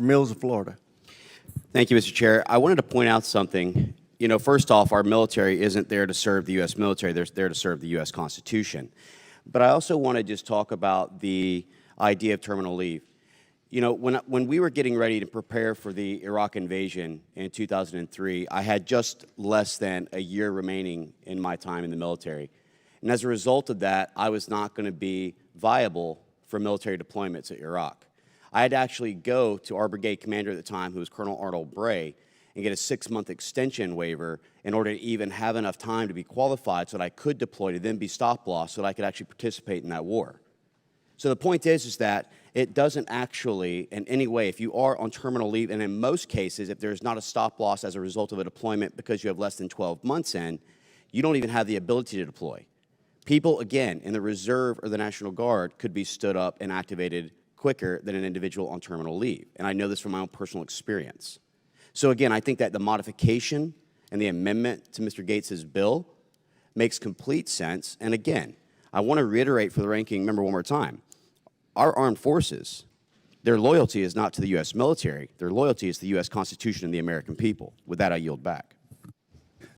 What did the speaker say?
Mr. Mills of Florida. Thank you, Mr. Chair. I wanted to point out something. You know, first off, our military isn't there to serve the U.S. military. They're there to serve the U.S. Constitution. But I also want to just talk about the idea of terminal leave. You know, when we were getting ready to prepare for the Iraq invasion in 2003, I had just less than a year remaining in my time in the military. And as a result of that, I was not going to be viable for military deployments at Iraq. I had to actually go to our brigade commander at the time, who was Colonel Arnold Bray, and get a 6-month extension waiver in order to even have enough time to be qualified so that I could deploy to then be stop loss so that I could actually participate in that war. So the point is that it doesn't actually, in any way, if you are on terminal leave, and in most cases, if there's not a stop loss as a result of a deployment because you have less than 12 months in, you don't even have the ability to deploy. People, again, in the Reserve or the National Guard could be stood up and activated quicker than an individual on terminal leave. And I know this from my own personal experience. So again, I think that the modification and the amendment to Mr. Gaetz's bill makes complete sense. And again, I want to reiterate for the ranking member one more time. Our armed forces, their loyalty is not to the U.S. military. Their loyalty is to the U.S. Constitution and the American people. With that, I yield back.